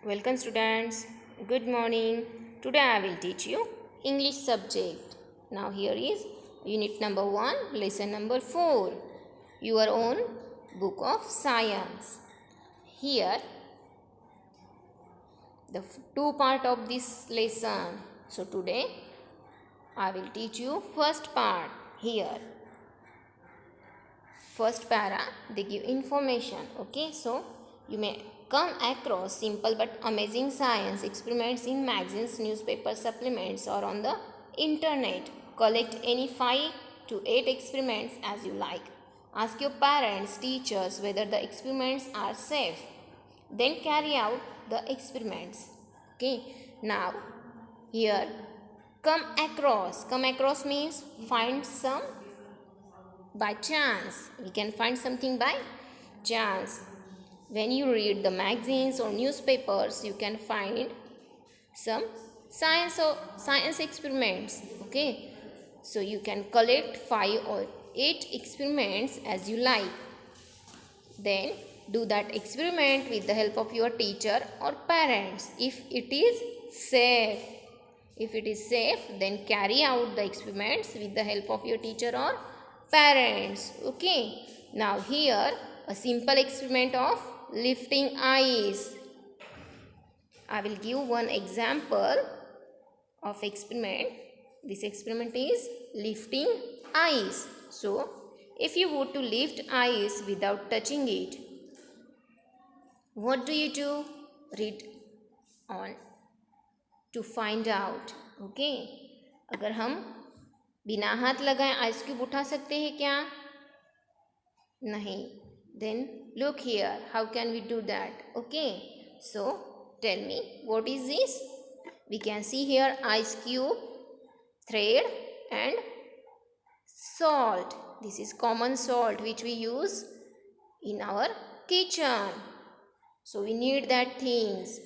Welcome students. Good morning. Today I will teach you English subject. Now here is unit number 1, lesson number 4. Your own book of science. Here the two part of this lesson. So today I will teach you first part. Here first para they give information. Okay, so you may come across simple but amazing science experiments in magazines, newspapers, supplements or on the internet. Collect any 5 to 8 experiments as you like. Ask your parents, teachers whether the experiments are safe. Then carry out the experiments. Okay, now here come across. Come across means find some by chance. We can find something by chance. When you read the magazines or newspapers, you can find some science experiments. Okay, so you can collect 5 or 8 experiments as you like. Then do that experiment with the help of your teacher or parents if it is safe. If it is safe, then carry out the experiments with the help of your teacher or parents. Okay, now here a simple experiment of lifting ice. I will give one example of experiment. This experiment is lifting ice. So if you were to lift ice without touching it, what do you do? Read on to find out. Okay, अगर हम बिना हाथ लगाए ice cube उठा सकते हैं क्या? नहीं. Then look here, how can we do that? Okay, so tell me, what is this? We can see here ice cube, thread and salt. This is common salt which we use in our kitchen. So we need that things.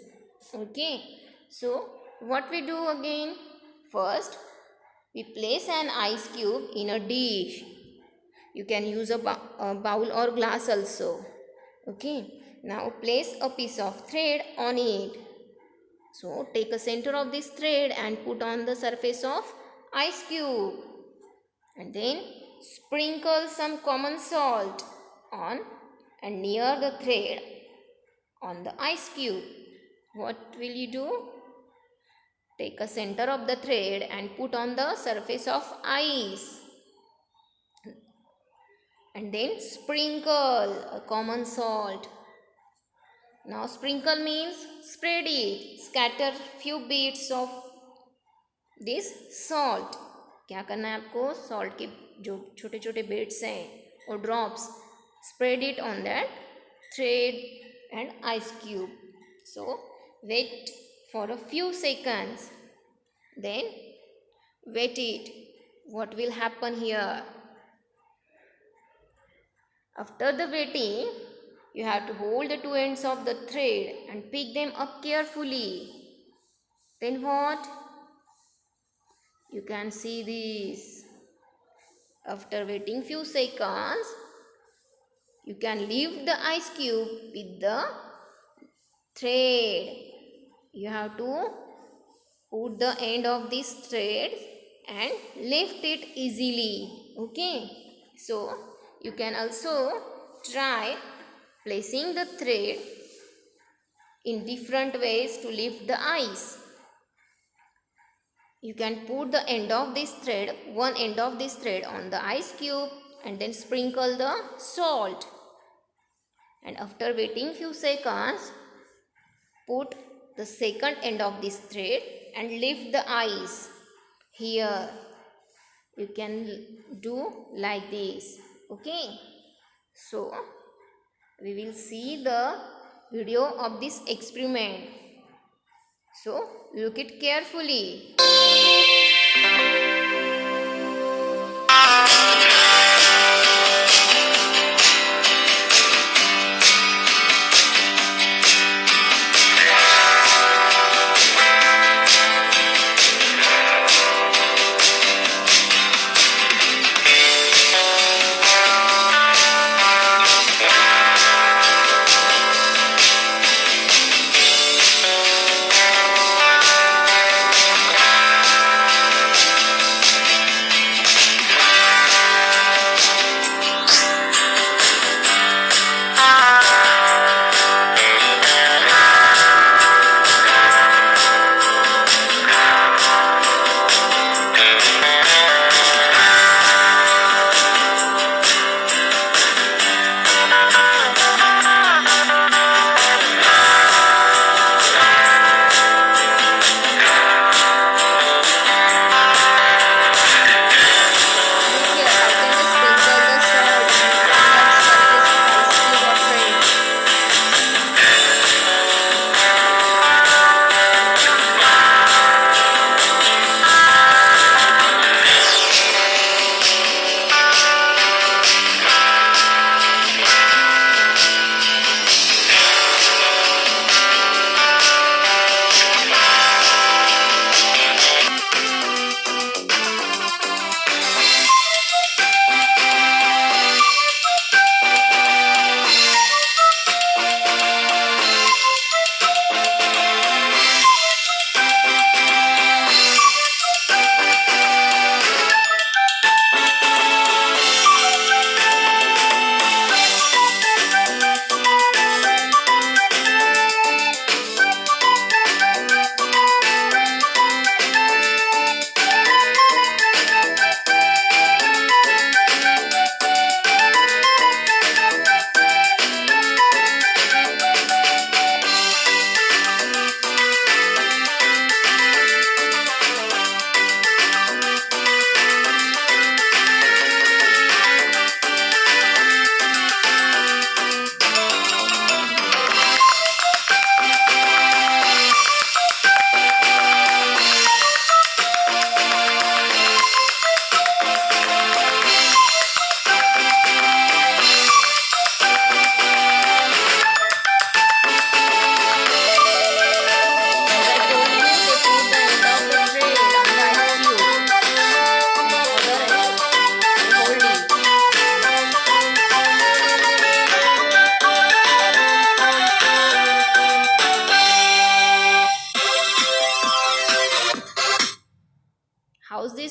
Okay, so what we do again? First, we place an ice cube in a dish. You can use a bowl or glass also. Okay, now place a piece of thread on it. So take a center of this thread and put on the surface of ice cube. And then sprinkle some common salt on and near the thread on the ice cube. What will you do? Take a center of the thread and put on the surface of ice. And then sprinkle a common salt. Now sprinkle means spread it. Scatter few bits of this salt. क्या करना है आपको? Salt के जो छोटे छोटे bits हैं और drops, spread it on that thread and ice cube. So wait for a few seconds. Then wet it. What will happen here? After the wetting, you have to hold the two ends of the thread and pick them up carefully. Then what? You can see this. After waiting few seconds, you can lift the ice cube with the thread. You have to put the end of this thread and lift it easily. Okay, so you can also try placing the thread in different ways to lift the ice. You can put the end of this thread, one end of this thread on the ice cube and then sprinkle the salt. And after waiting few seconds, put the second end of this thread and lift the ice. Here you can do like this. Okay, so we will see the video of this experiment. So look it carefully.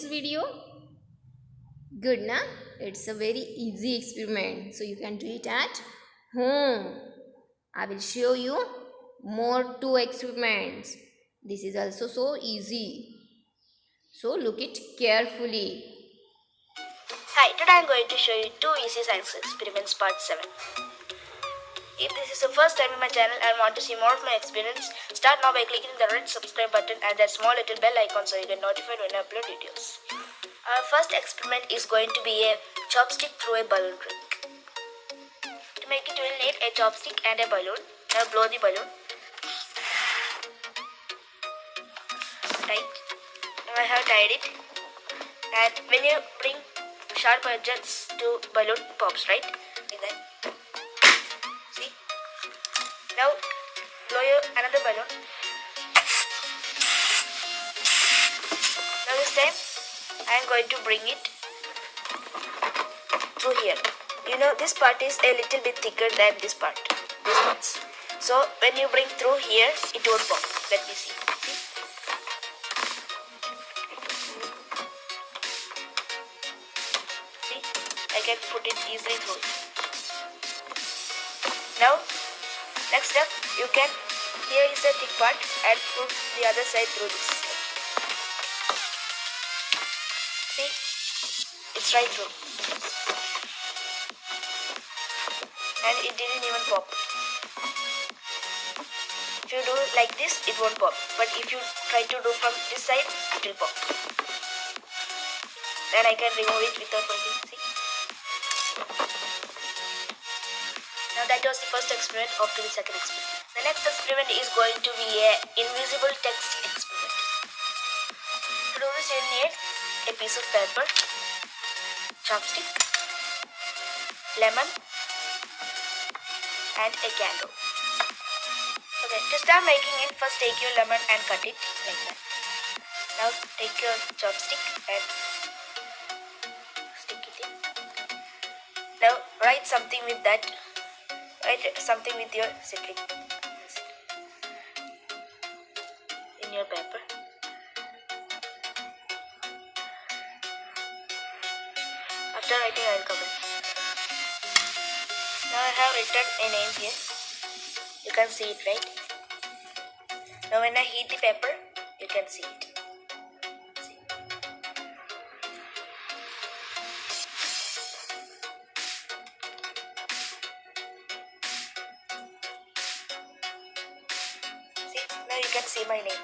this video? Good, na? It's a very easy experiment, so you can do it at home. I will show you more two experiments. This is also so easy. So look it carefully. Hi, today I am going to show you two easy science experiments part 7. If this is the first time in my channel and want to see more of my experiments, start now by clicking the red subscribe button and that small little bell icon so you get notified when I upload videos. Our first experiment is going to be a chopstick through a balloon trick. To make it, we will need a chopstick and a balloon. Now blow the balloon. Tight. Now I have tied it. And when you bring sharp edges to balloon, pops, right? Like that. See? Now blow another balloon. Now this time I am going to bring it through here. You know this part is a little bit thicker than this part. This ones. So when you bring through here, it won't pop. Let me see. See? I can put it easily through. Now, next step, you can, here is a thick part and put the other side through this. See? It's right through. And it didn't even pop. If you do like this, it won't pop. But if you try to do from this side, it will pop. Then I can remove it without working. See? Now that was the first experiment. Off to the second experiment. The next experiment is going to be a invisible text experiment. To do this, you need a piece of paper, chopstick, lemon, and a candle. Okay, to start making it, first take your lemon and cut it like that. Now take your chopstick and stick it in. Now write something with that. Write something with your citric acid in your paper. After writing, I will come in. Now I have written a name here. You can see it, right? Now when I heat the paper, you can see it. See. See, now you can see my name.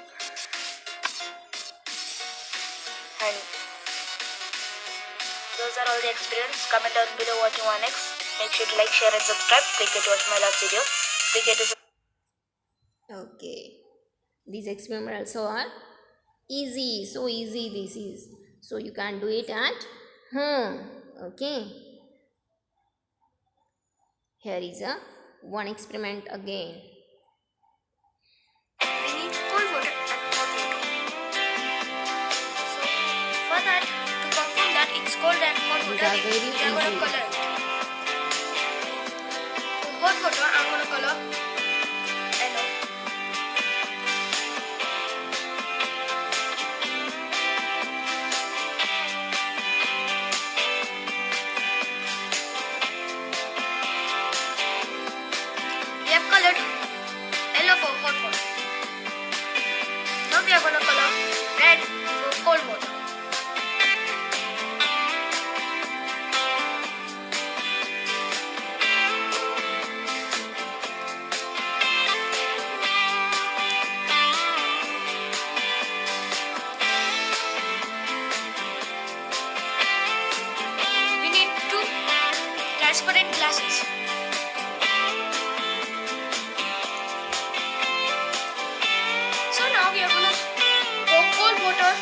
Honey. Those are all the experiments. Comment down below what you want next. Make sure to like, share and subscribe. Click here to watch my last video. Click here to Okay. These experiments also are easy. So easy this is. So you can do it at home. Okay. Here is a one experiment again. we need cold water and hot water. So for that, to confirm that it's cold and hot These water, are very we are going to easy. color it. For hot water, I'm going to color yellow. We have colored yellow for hot water. Now we are going to color red for cold water. We need two transparent glasses. So now we are going to pour cold water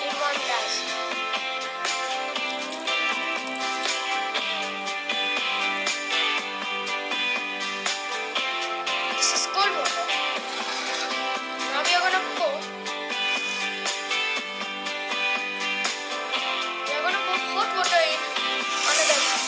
in one glass. This is cold water. Now we are going to pour. We are going to pour hot water in another glass.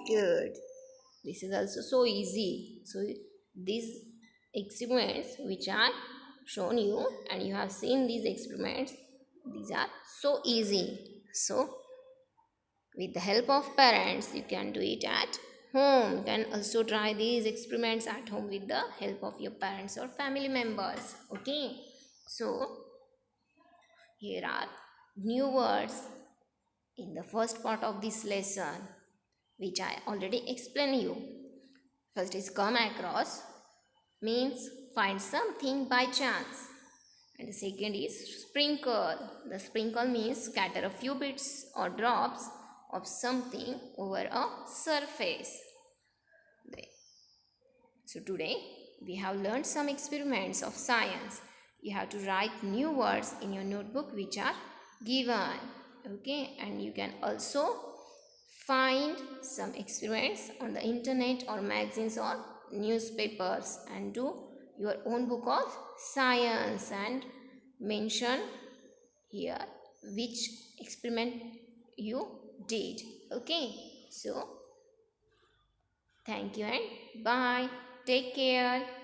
good. This is also so easy. So these experiments which are shown you and you have seen these experiments, these are so easy. So with the help of parents you can do it at home. You can also try these experiments at home with the help of your parents or family members. Okay, so here are new words in the first part of this lesson which I already explained you. First is come across, means find something by chance. And the second is sprinkle. The sprinkle means scatter a few bits or drops of something over a surface. So today we have learned some experiments of science. You have to write new words in your notebook which are given. Okay, and you can also find some experiments on the internet or magazines or newspapers and do your own book of science and mention here which experiment you did. Okay, so thank you and bye. Take care.